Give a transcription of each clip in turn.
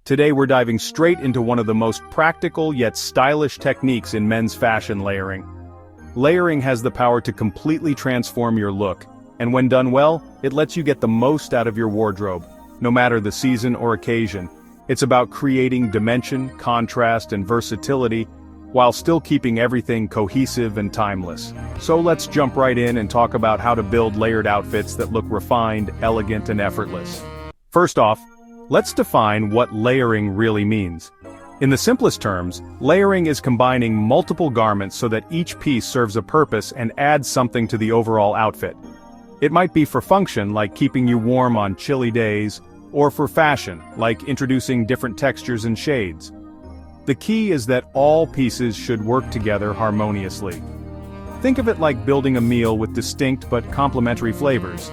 Today we're diving straight into one of the most practical yet stylish techniques in men's fashion: layering. Layering has the power to completely transform your look, and when done well, it lets you get the most out of your wardrobe, no matter the season or occasion. It's about creating dimension, contrast, and versatility, while still keeping everything cohesive and timeless. So let's jump right in and talk about how to build layered outfits that look refined, elegant, and effortless. First off, let's define what layering really means. In the simplest terms, layering is combining multiple garments so that each piece serves a purpose and adds something to the overall outfit. It might be for function, like keeping you warm on chilly days, or for fashion, like introducing different textures and shades. The key is that all pieces should work together harmoniously. Think of it like building a meal with distinct but complementary flavors.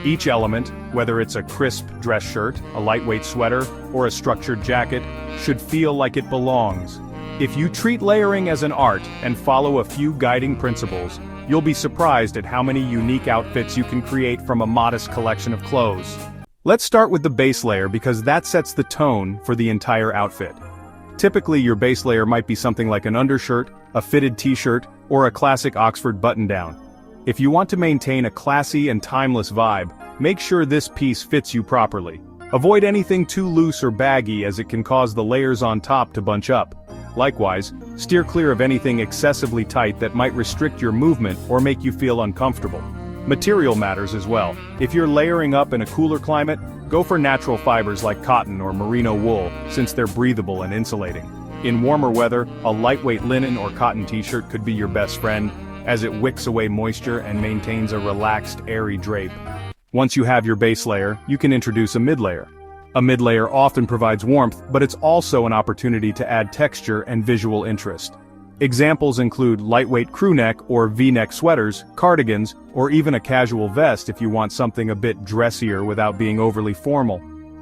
Each element, whether it's a crisp dress shirt, a lightweight sweater, or a structured jacket, should feel like it belongs. If you treat layering as an art and follow a few guiding principles, you'll be surprised at how many unique outfits you can create from a modest collection of clothes. Let's start with the base layer because that sets the tone for the entire outfit. Typically, your base layer might be something like an undershirt, a fitted t-shirt, or a classic Oxford button-down. If you want to maintain a classy and timeless vibe, make sure this piece fits you properly. Avoid anything too loose or baggy as it can cause the layers on top to bunch up. Likewise, steer clear of anything excessively tight that might restrict your movement or make you feel uncomfortable. Material matters as well. If you're layering up in a cooler climate, go for natural fibers like cotton or merino wool, since they're breathable and insulating. In warmer weather, a lightweight linen or cotton t-shirt could be your best friend, as it wicks away moisture and maintains a relaxed, airy drape. Once you have your base layer, you can introduce a mid-layer. A mid-layer often provides warmth, but it's also an opportunity to add texture and visual interest. Examples include lightweight crewneck or V-neck sweaters, cardigans, or even a casual vest if you want something a bit dressier without being overly formal.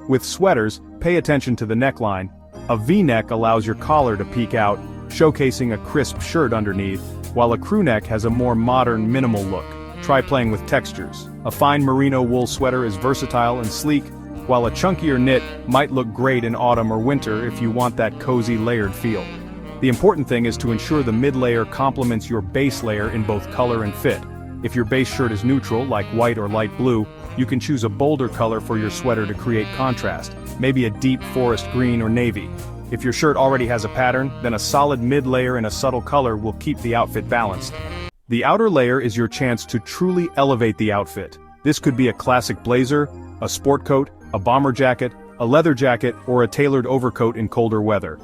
With sweaters, pay attention to the neckline. A V-neck allows your collar to peek out, showcasing a crisp shirt underneath, while a crewneck has a more modern, minimal look. Try playing with textures. A fine merino wool sweater is versatile and sleek, while a chunkier knit might look great in autumn or winter if you want that cozy, layered feel. The important thing is to ensure the mid-layer complements your base layer in both color and fit. If your base shirt is neutral, like white or light blue, you can choose a bolder color for your sweater to create contrast, maybe a deep forest green or navy. If your shirt already has a pattern, then a solid mid-layer in a subtle color will keep the outfit balanced. The outer layer is your chance to truly elevate the outfit. This could be a classic blazer, a sport coat, a bomber jacket, a leather jacket, or a tailored overcoat in colder weather.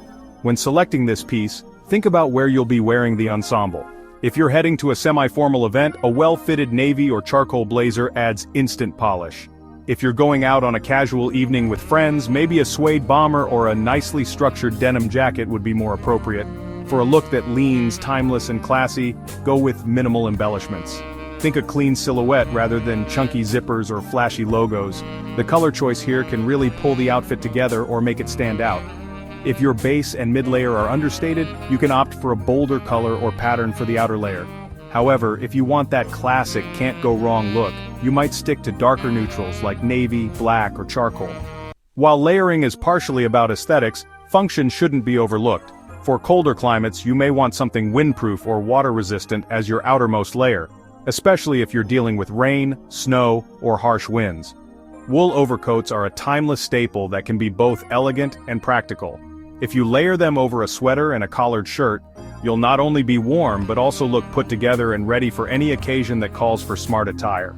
When selecting this piece, think about where you'll be wearing the ensemble. If you're heading to a semi-formal event, a well-fitted navy or charcoal blazer adds instant polish. If you're going out on a casual evening with friends, maybe a suede bomber or a nicely structured denim jacket would be more appropriate. For a look that leans timeless and classy, go with minimal embellishments. Think a clean silhouette rather than chunky zippers or flashy logos. The color choice here can really pull the outfit together or make it stand out. If your base and mid-layer are understated, you can opt for a bolder color or pattern for the outer layer. However, if you want that classic can't-go-wrong look, you might stick to darker neutrals like navy, black, or charcoal. While layering is partially about aesthetics, function shouldn't be overlooked. For colder climates, you may want something windproof or water-resistant as your outermost layer, especially if you're dealing with rain, snow, or harsh winds. Wool overcoats are a timeless staple that can be both elegant and practical. If you layer them over a sweater and a collared shirt, you'll not only be warm but also look put together and ready for any occasion that calls for smart attire.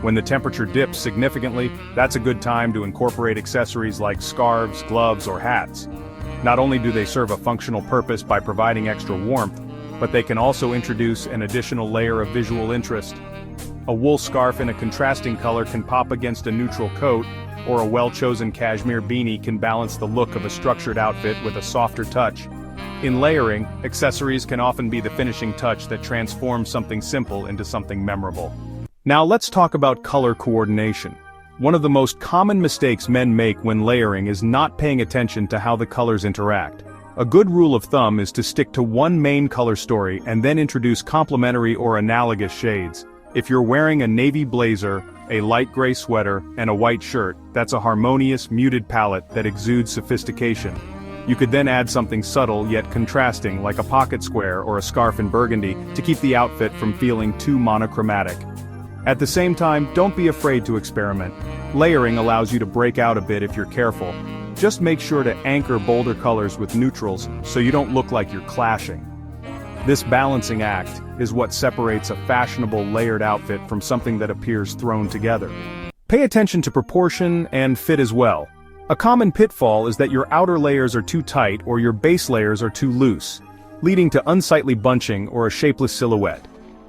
When the temperature dips significantly, that's a good time to incorporate accessories like scarves, gloves, or hats. Not only do they serve a functional purpose by providing extra warmth, but they can also introduce an additional layer of visual interest. A wool scarf in a contrasting color can pop against a neutral coat, or a well-chosen cashmere beanie can balance the look of a structured outfit with a softer touch. In layering, accessories can often be the finishing touch that transforms something simple into something memorable. Now let's talk about color coordination. One of the most common mistakes men make when layering is not paying attention to how the colors interact. A good rule of thumb is to stick to one main color story and then introduce complementary or analogous shades. If you're wearing a navy blazer, a light gray sweater, and a white shirt, that's a harmonious, muted palette that exudes sophistication. You could then add something subtle yet contrasting like a pocket square or a scarf in burgundy to keep the outfit from feeling too monochromatic. At the same time, don't be afraid to experiment. Layering allows you to break out a bit if you're careful. Just make sure to anchor bolder colors with neutrals so you don't look like you're clashing. This balancing act is what separates a fashionable layered outfit from something that appears thrown together. Pay attention to proportion and fit as well. A common pitfall is that your outer layers are too tight or your base layers are too loose, leading to unsightly bunching or a shapeless silhouette.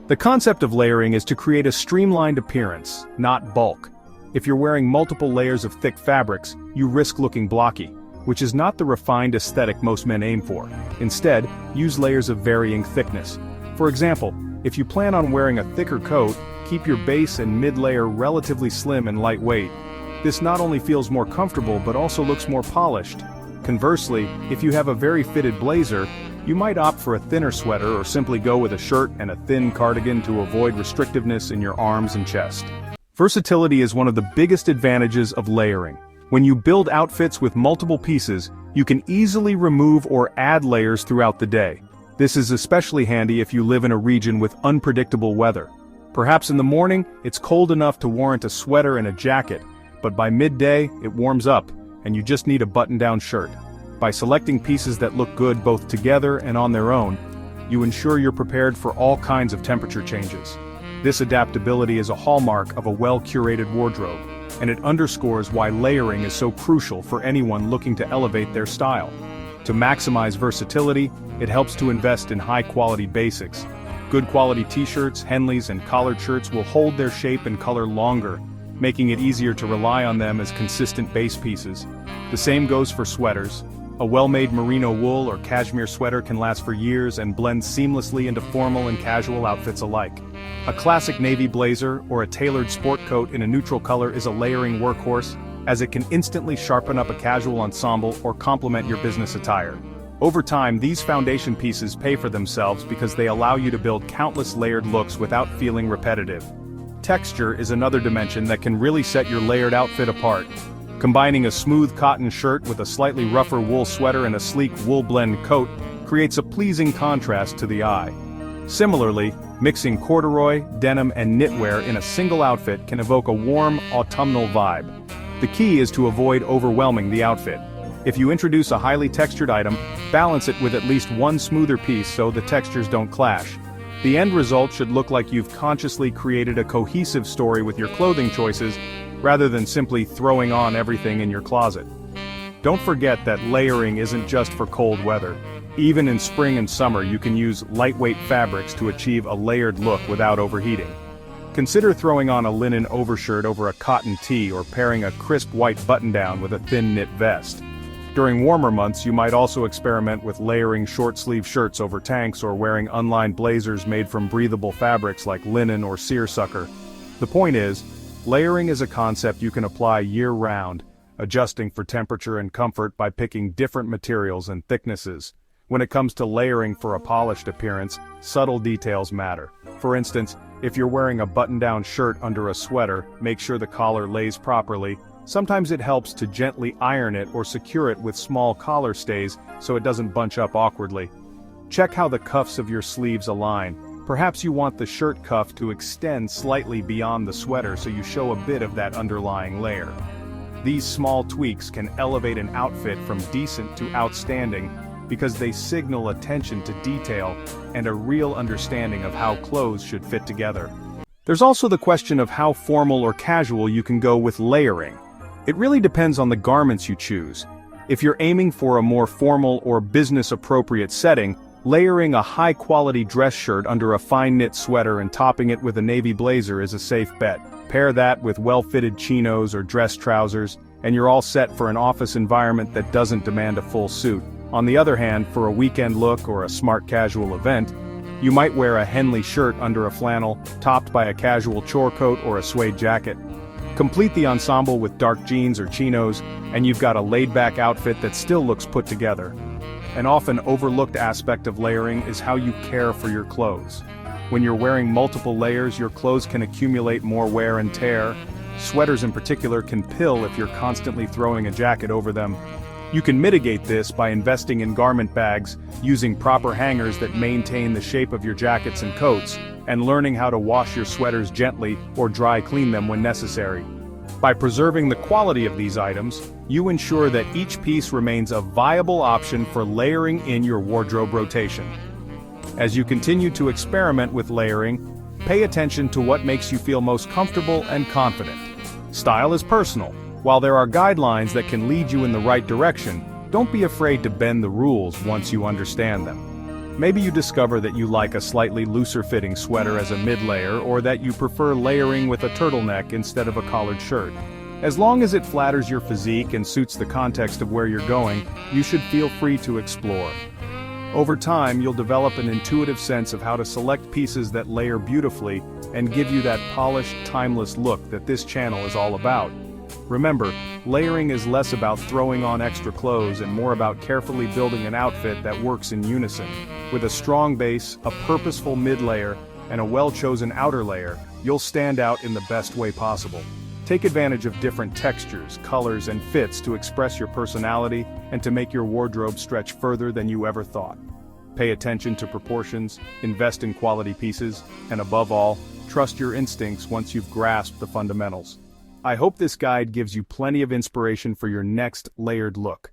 The concept of layering is to create a streamlined appearance, not bulk. If you're wearing multiple layers of thick fabrics, you risk looking blocky, which is not the refined aesthetic most men aim for. Instead, use layers of varying thickness. For example, if you plan on wearing a thicker coat, keep your base and mid-layer relatively slim and lightweight. This not only feels more comfortable but also looks more polished. Conversely, if you have a very fitted blazer, you might opt for a thinner sweater or simply go with a shirt and a thin cardigan to avoid restrictiveness in your arms and chest. Versatility is one of the biggest advantages of layering. When you build outfits with multiple pieces, you can easily remove or add layers throughout the day. This is especially handy if you live in a region with unpredictable weather. Perhaps in the morning, it's cold enough to warrant a sweater and a jacket, but by midday, it warms up, and you just need a button-down shirt. By selecting pieces that look good both together and on their own, you ensure you're prepared for all kinds of temperature changes. This adaptability is a hallmark of a well-curated wardrobe, and it underscores why layering is so crucial for anyone looking to elevate their style. To maximize versatility, it helps to invest in high-quality basics. Good quality t-shirts, Henleys, and collared shirts will hold their shape and color longer, making it easier to rely on them as consistent base pieces. The same goes for sweaters. A well-made merino wool or cashmere sweater can last for years and blend seamlessly into formal and casual outfits alike. A classic navy blazer or a tailored sport coat in a neutral color is a layering workhorse, as it can instantly sharpen up a casual ensemble or complement your business attire. Over time, these foundation pieces pay for themselves because they allow you to build countless layered looks without feeling repetitive. Texture is another dimension that can really set your layered outfit apart. Combining a smooth cotton shirt with a slightly rougher wool sweater and a sleek wool blend coat creates a pleasing contrast to the eye. Similarly, mixing corduroy, denim, and knitwear in a single outfit can evoke a warm, autumnal vibe. The key is to avoid overwhelming the outfit. If you introduce a highly textured item, balance it with at least one smoother piece so the textures don't clash. The end result should look like you've consciously created a cohesive story with your clothing choices, rather than simply throwing on everything in your closet. Don't forget that layering isn't just for cold weather. Even in spring and summer, you can use lightweight fabrics to achieve a layered look without overheating. Consider throwing on a linen overshirt over a cotton tee or pairing a crisp white button-down with a thin knit vest. During warmer months, you might also experiment with layering short-sleeve shirts over tanks or wearing unlined blazers made from breathable fabrics like linen or seersucker. The point is, layering is a concept you can apply year-round, adjusting for temperature and comfort by picking different materials and thicknesses. When it comes to layering for a polished appearance, subtle details matter. For instance, if you're wearing a button-down shirt under a sweater, make sure the collar lays properly. Sometimes it helps to gently iron it or secure it with small collar stays so it doesn't bunch up awkwardly. Check how the cuffs of your sleeves align. Perhaps you want the shirt cuff to extend slightly beyond the sweater so you show a bit of that underlying layer. These small tweaks can elevate an outfit from decent to outstanding because they signal attention to detail and a real understanding of how clothes should fit together. There's also the question of how formal or casual you can go with layering. It really depends on the garments you choose. If you're aiming for a more formal or business-appropriate setting, layering a high-quality dress shirt under a fine-knit sweater and topping it with a navy blazer is a safe bet. Pair that with well-fitted chinos or dress trousers, and you're all set for an office environment that doesn't demand a full suit. On the other hand, for a weekend look or a smart casual event, you might wear a Henley shirt under a flannel, topped by a casual chore coat or a suede jacket. Complete the ensemble with dark jeans or chinos, and you've got a laid-back outfit that still looks put together. An often overlooked aspect of layering is how you care for your clothes. When you're wearing multiple layers, your clothes can accumulate more wear and tear. Sweaters in particular can pill if you're constantly throwing a jacket over them. You can mitigate this by investing in garment bags, using proper hangers that maintain the shape of your jackets and coats, and learning how to wash your sweaters gently or dry clean them when necessary. By preserving the quality of these items, you ensure that each piece remains a viable option for layering in your wardrobe rotation. As you continue to experiment with layering, pay attention to what makes you feel most comfortable and confident. Style is personal. While there are guidelines that can lead you in the right direction, don't be afraid to bend the rules once you understand them. Maybe you discover that you like a slightly looser fitting sweater as a mid-layer, or that you prefer layering with a turtleneck instead of a collared shirt. As long as it flatters your physique and suits the context of where you're going, you should feel free to explore. Over time, you'll develop an intuitive sense of how to select pieces that layer beautifully and give you that polished, timeless look that this channel is all about. Remember, layering is less about throwing on extra clothes and more about carefully building an outfit that works in unison. With a strong base, a purposeful mid-layer, and a well-chosen outer layer, you'll stand out in the best way possible. Take advantage of different textures, colors, and fits to express your personality and to make your wardrobe stretch further than you ever thought. Pay attention to proportions, invest in quality pieces, and above all, trust your instincts once you've grasped the fundamentals. I hope this guide gives you plenty of inspiration for your next layered look.